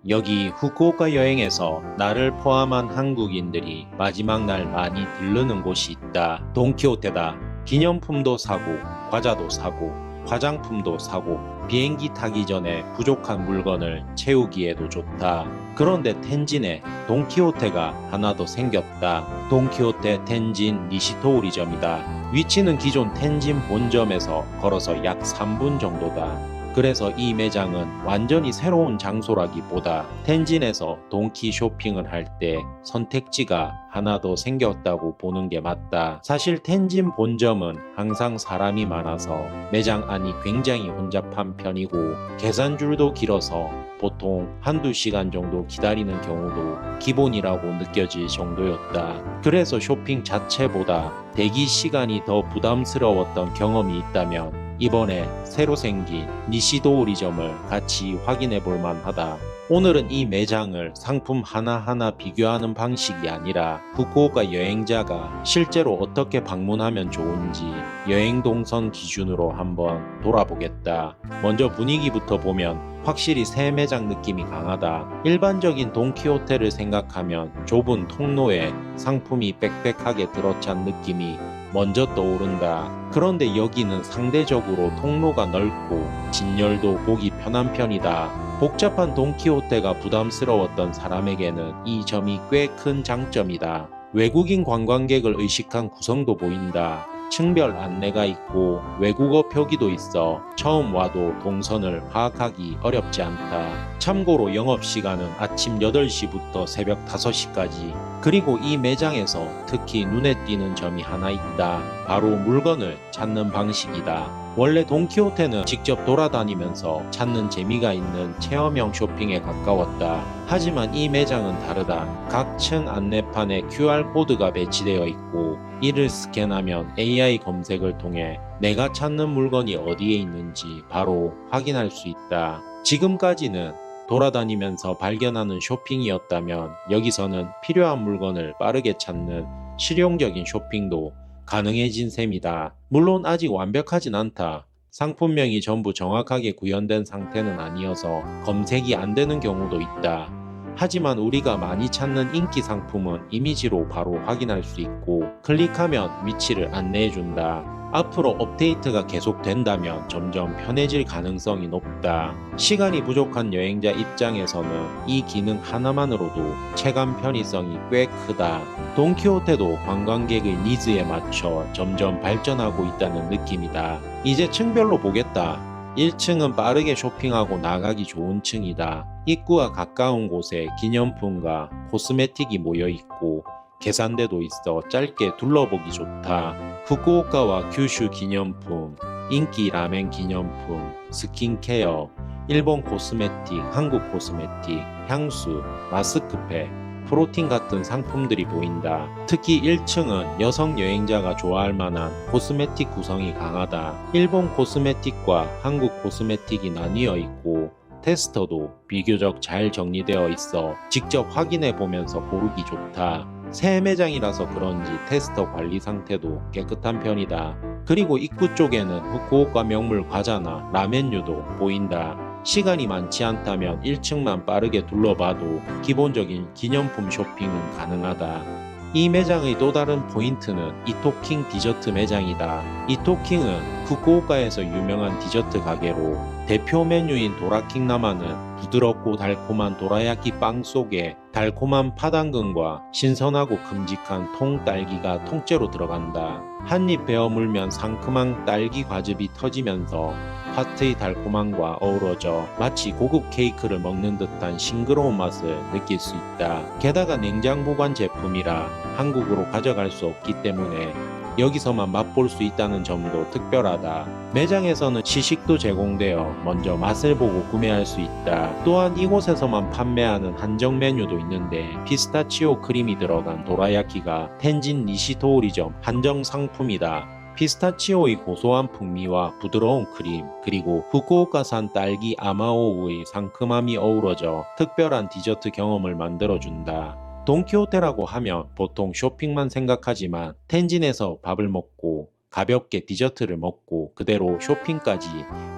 여기 후쿠오카 여행에서 나를 포함한 한국인들이 마지막 날 많이 들르는 곳이 있다. 돈키호테다. 기념품도 사고, 과자도 사고, 화장품도 사고, 비행기 타기 전에 부족한 물건을 채우기에도 좋다. 그런데 텐진에 돈키호테가 하나 더 생겼다. 돈키호테 텐진 니시토우리점이다. 위치는 기존 텐진 본점에서 걸어서 약 3분 정도다. 그래서 이 매장은 완전히 새로운 장소라기보다 텐진에서 돈키 쇼핑을 할 때 선택지가 하나 더 생겼다고 보는 게 맞다. 사실 텐진 본점은 항상 사람이 많아서 매장 안이 굉장히 혼잡한 편이고 계산줄도 길어서 보통 한두 시간 정도 기다리는 경우도 기본이라고 느껴질 정도였다. 그래서 쇼핑 자체보다 대기 시간이 더 부담스러웠던 경험이 있다면 이번에 새로 생긴 니시도우리점을 같이 확인해 볼 만하다. 오늘은 이 매장을 상품 하나하나 비교하는 방식이 아니라 후쿠오카 여행자가 실제로 어떻게 방문하면 좋은지 여행 동선 기준으로 한번 돌아보겠다. 먼저 분위기부터 보면 확실히 새 매장 느낌이 강하다. 일반적인 돈키호테를 생각하면 좁은 통로에 상품이 빽빽하게 들어찬 느낌이 먼저 떠오른다. 그런데 여기는 상대적으로 통로가 넓고 진열도 보기 편한 편이다. 복잡한 돈키호테가 부담스러웠던 사람에게는 이 점이 꽤 큰 장점이다. 외국인 관광객을 의식한 구성도 보인다. 층별 안내가 있고 외국어 표기도 있어 처음 와도 동선을 파악하기 어렵지 않다. 참고로 영업시간은 아침 8시부터 새벽 5시까지. 그리고 이 매장에서 특히 눈에 띄는 점이 하나 있다. 바로 물건을 찾는 방식이다. 원래 돈키호테는 직접 돌아다니면서 찾는 재미가 있는 체험형 쇼핑에 가까웠다. 하지만 이 매장은 다르다. 각 층 안내판에 QR코드가 배치되어 있고 이를 스캔하면 AI 검색을 통해 내가 찾는 물건이 어디에 있는지 바로 확인할 수 있다. 지금까지는 돌아다니면서 발견하는 쇼핑이었다면 여기서는 필요한 물건을 빠르게 찾는 실용적인 쇼핑도 가능해진 셈이다. 물론 아직 완벽하진 않다. 상품명이 전부 정확하게 구현된 상태는 아니어서 검색이 안 되는 경우도 있다. 하지만 우리가 많이 찾는 인기 상품은 이미지로 바로 확인할 수 있고 클릭하면 위치를 안내해준다. 앞으로 업데이트가 계속된다면 점점 편해질 가능성이 높다. 시간이 부족한 여행자 입장에서는 이 기능 하나만으로도 체감 편의성이 꽤 크다. 돈키호테도 관광객의 니즈에 맞춰 점점 발전하고 있다는 느낌이다. 이제 층별로 보겠다. 1층은 빠르게 쇼핑하고 나가기 좋은 층이다. 입구와 가까운 곳에 기념품과 코스메틱이 모여있고 계산대도 있어 짧게 둘러보기 좋다. 후쿠오카와 규슈 기념품, 인기 라멘 기념품, 스킨케어, 일본 코스메틱, 한국 코스메틱, 향수, 마스크팩, 프로틴 같은 상품들이 보인다. 특히 1층은 여성 여행자가 좋아할 만한 코스메틱 구성이 강하다. 일본 코스메틱과 한국 코스메틱이 나뉘어 있고 테스터도 비교적 잘 정리되어 있어 직접 확인해 보면서 고르기 좋다. 새 매장이라서 그런지 테스터 관리 상태도 깨끗한 편이다. 그리고 입구 쪽에는 후쿠오카 명물 과자나 라멘류도 보인다. 시간이 많지 않다면 1층만 빠르게 둘러봐도 기본적인 기념품 쇼핑은 가능하다. 이 매장의 또 다른 포인트는 이토킹 디저트 매장이다. 이토킹은 후쿠오카에서 유명한 디저트 가게로 대표 메뉴인 도라킹나마는 부드럽고 달콤한 도라야키 빵 속에 달콤한 파당근과 신선하고 큼직한 통딸기가 통째로 들어간다. 한입 베어 물면 상큼한 딸기 과즙이 터지면서 파트의 달콤함과 어우러져 마치 고급 케이크를 먹는 듯한 싱그러운 맛을 느낄 수 있다. 게다가 냉장 보관 제품이라 한국으로 가져갈 수 없기 때문에 여기서만 맛볼 수 있다는 점도 특별하다. 매장에서는 시식도 제공되어 먼저 맛을 보고 구매할 수 있다. 또한 이곳에서만 판매하는 한정 메뉴도 있는데 피스타치오 크림이 들어간 도라야키가 텐진 니시토우리점 한정 상품이다. 피스타치오의 고소한 풍미와 부드러운 크림, 그리고 후쿠오카산 딸기 아마오우의 상큼함이 어우러져 특별한 디저트 경험을 만들어준다. 돈키호테라고 하면 보통 쇼핑만 생각하지만 텐진에서 밥을 먹고 가볍게 디저트를 먹고 그대로 쇼핑까지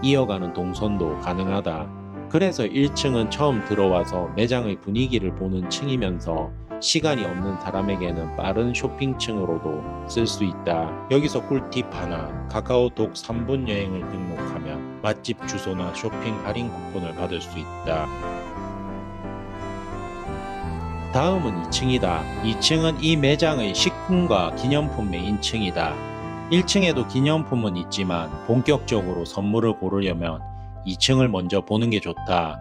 이어가는 동선도 가능하다. 그래서 1층은 처음 들어와서 매장의 분위기를 보는 층이면서 시간이 없는 사람에게는 빠른 쇼핑층으로도 쓸 수 있다. 여기서 꿀팁 하나, 카카오톡 3분 여행을 등록하면 맛집 주소나 쇼핑 할인 쿠폰을 받을 수 있다. 다음은 2층이다. 2층은 이 매장의 식품과 기념품 메인층이다. 1층에도 기념품은 있지만 본격적으로 선물을 고르려면 2층을 먼저 보는 게 좋다.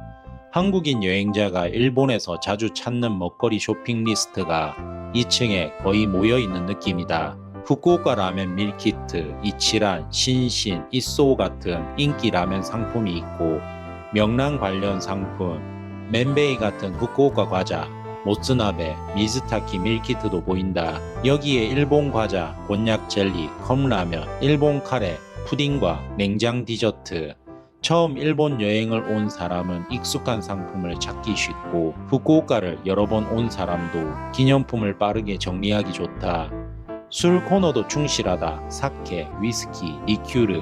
한국인 여행자가 일본에서 자주 찾는 먹거리 쇼핑 리스트가 2층에 거의 모여있는 느낌이다. 후쿠오카 라멘 밀키트, 이치란, 신신, 이쏘 같은 인기 라멘 상품이 있고 명란 관련 상품, 맨베이 같은 후쿠오카 과자, 모츠나베, 미즈타키 밀키트도 보인다. 여기에 일본 과자, 곤약 젤리, 컵라면, 일본 카레, 푸딩과 냉장 디저트. 처음 일본 여행을 온 사람은 익숙한 상품을 찾기 쉽고 후쿠오카를 여러 번 온 사람도 기념품을 빠르게 정리하기 좋다. 술 코너도 충실하다. 사케, 위스키, 리큐르,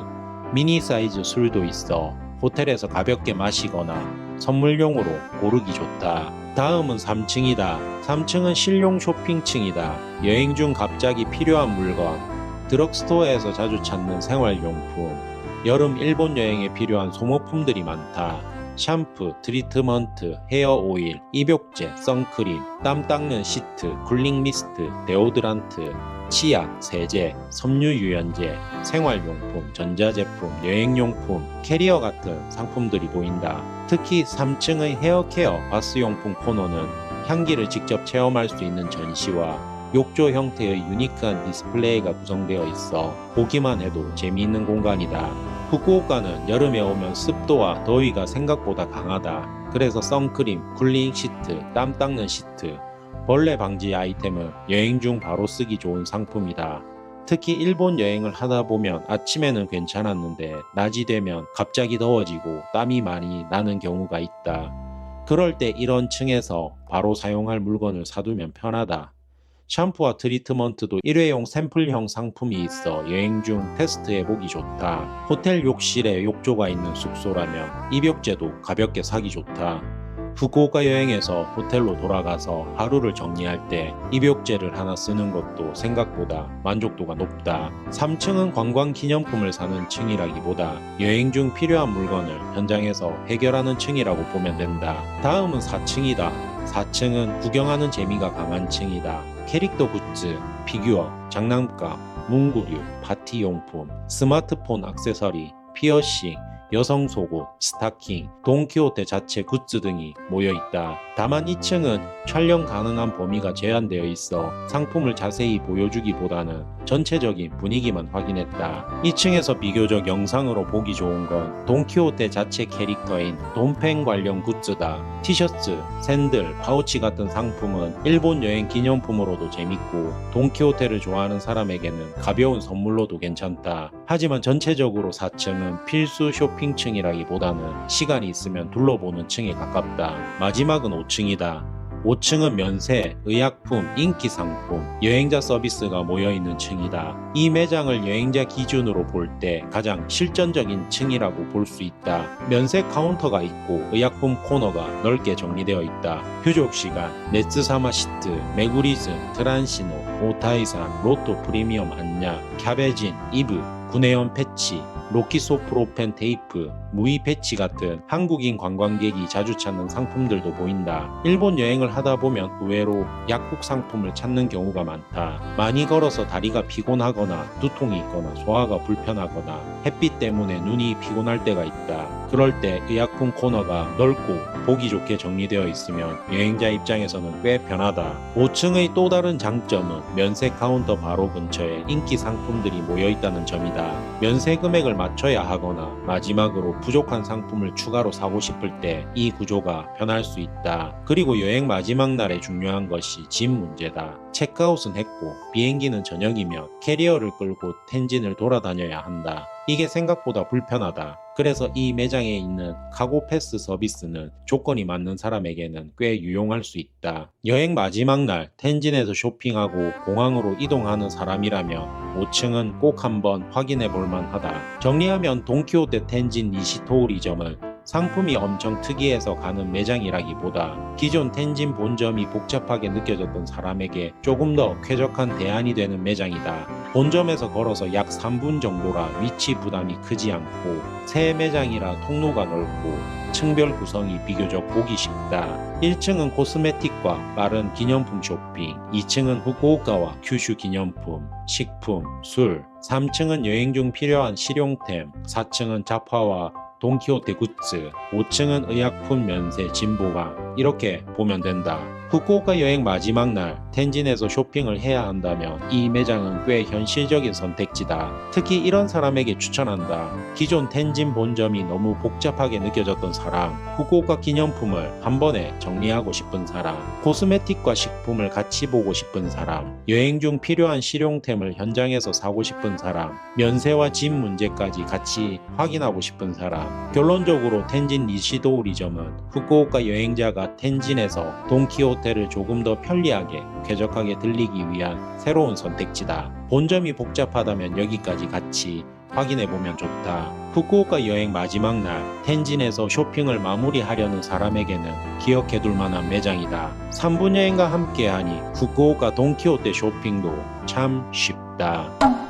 미니 사이즈 술도 있어 호텔에서 가볍게 마시거나 선물용으로 고르기 좋다. 다음은 3층이다. 3층은 실용 쇼핑층이다. 여행 중 갑자기 필요한 물건, 드럭스토어에서 자주 찾는 생활용품, 여름 일본 여행에 필요한 소모품들이 많다. 샴푸, 트리트먼트, 헤어 오일, 입욕제, 선크림, 땀 닦는 시트, 쿨링 미스트, 데오드란트, 치약, 세제, 섬유 유연제, 생활용품, 전자제품, 여행용품, 캐리어 같은 상품들이 보인다. 특히 3층의 헤어케어, 바스용품 코너는 향기를 직접 체험할 수 있는 전시와 욕조 형태의 유니크한 디스플레이가 구성되어 있어 보기만 해도 재미있는 공간이다. 후쿠오카는 여름에 오면 습도와 더위가 생각보다 강하다. 그래서 선크림, 쿨링 시트, 땀 닦는 시트, 벌레 방지 아이템은 여행 중 바로 쓰기 좋은 상품이다. 특히 일본 여행을 하다 보면 아침에는 괜찮았는데 낮이 되면 갑자기 더워지고 땀이 많이 나는 경우가 있다. 그럴 때 이런 층에서 바로 사용할 물건을 사두면 편하다. 샴푸와 트리트먼트도 일회용 샘플형 상품이 있어 여행 중 테스트해보기 좋다. 호텔 욕실에 욕조가 있는 숙소라면 입욕제도 가볍게 사기 좋다. 후쿠오카 여행에서 호텔로 돌아가서 하루를 정리할 때 입욕제를 하나 쓰는 것도 생각보다 만족도가 높다. 3층은 관광 기념품을 사는 층이라기보다 여행 중 필요한 물건을 현장에서 해결하는 층이라고 보면 된다. 다음은 4층이다. 4층은 구경하는 재미가 강한 층이다. 캐릭터 굿즈, 피규어, 장난감, 문구류, 파티용품, 스마트폰 액세서리, 피어싱, 여성 속옷, 스타킹, 돈키호테 자체 굿즈 등이 모여있다. 다만 2층은 촬영 가능한 범위가 제한되어 있어 상품을 자세히 보여주기보다는 전체적인 분위기만 확인했다. 2층에서 비교적 영상으로 보기 좋은 건 돈키호테 자체 캐릭터인 돈펜 관련 굿즈다. 티셔츠, 샌들, 파우치 같은 상품은 일본 여행 기념품으로도 재밌고 돈키호테를 좋아하는 사람에게는 가벼운 선물로도 괜찮다. 하지만 전체적으로 4층은 필수 쇼핑층이라기보다는 시간이 있으면 둘러보는 층에 가깝다. 마지막은 5층이다. 5층은 면세, 의약품, 인기 상품, 여행자 서비스가 모여있는 층이다. 이 매장을 여행자 기준으로 볼 때 가장 실전적인 층이라고 볼 수 있다. 면세 카운터가 있고 의약품 코너가 넓게 정리되어 있다. 휴족 시간, 네츠사마 시트, 메구리즘, 트란시노, 오타이산, 로또 프리미엄 안약, 캬베진, 이브, 구내염 패치, 로키소프로펜 테이프, 무이 패치 같은 한국인 관광객이 자주 찾는 상품들도 보인다. 일본 여행을 하다 보면 의외로 약국 상품을 찾는 경우가 많다. 많이 걸어서 다리가 피곤하거나 두통이 있거나 소화가 불편하거나 햇빛 때문에 눈이 피곤할 때가 있다. 그럴 때 의약품 코너가 넓고 보기 좋게 정리되어 있으면 여행자 입장에서는 꽤 편하다. 5층의 또 다른 장점은 면세 카운터 바로 근처에 인기 상품들이 모여 있다는 점이다. 면세 금액을 맞춰야 하거나 마지막으로 부족한 상품을 추가로 사고 싶을 때 이 구조가 편할 수 있다. 그리고 여행 마지막 날에 중요한 것이 짐 문제다. 체크아웃은 했고 비행기는 저녁이면 캐리어를 끌고 텐진을 돌아다녀야 한다. 이게 생각보다 불편하다. 그래서 이 매장에 있는 카고 패스 서비스는 조건이 맞는 사람에게는 꽤 유용할 수 있다. 여행 마지막 날 텐진에서 쇼핑하고 공항으로 이동하는 사람이라면 5층은 꼭 한번 확인해 볼 만하다. 정리하면 돈키호테 텐진 니시토우리점은 상품이 엄청 특이해서 가는 매장이라기보다 기존 텐진 본점이 복잡하게 느껴졌던 사람에게 조금 더 쾌적한 대안이 되는 매장이다. 본점에서 걸어서 약 3분 정도라 위치 부담이 크지 않고 새 매장이라 통로가 넓고 층별 구성이 비교적 보기 쉽다. 1층은 코스메틱과 빠른 기념품 쇼핑, 2층은 후쿠오카와 큐슈 기념품, 식품, 술, 3층은 여행 중 필요한 실용템, 4층은 잡화와 돈키호테 굿즈, 5층은 의약품 면세 진보강, 이렇게 보면 된다. 후쿠오카 여행 마지막 날 텐진에서 쇼핑을 해야 한다면 이 매장은 꽤 현실적인 선택지다. 특히 이런 사람에게 추천한다. 기존 텐진 본점이 너무 복잡하게 느껴졌던 사람, 후쿠오카 기념품을 한 번에 정리하고 싶은 사람, 코스메틱과 식품을 같이 보고 싶은 사람, 여행 중 필요한 실용템을 현장에서 사고 싶은 사람, 면세와 진 문제까지 같이 확인하고 싶은 사람. 결론적으로 텐진 니시도 리점은 후쿠오카 여행자가 텐진에서 돈키호테를 조금 더 편리하게 쾌적하게 들리기 위한 새로운 선택지다. 본점이 복잡하다면 여기까지 같이 확인해보면 좋다. 후쿠오카 여행 마지막 날 텐진에서 쇼핑을 마무리하려는 사람에게는 기억해둘 만한 매장이다. 3분 여행과 함께하니 후쿠오카 돈키호테 쇼핑도 참 쉽다.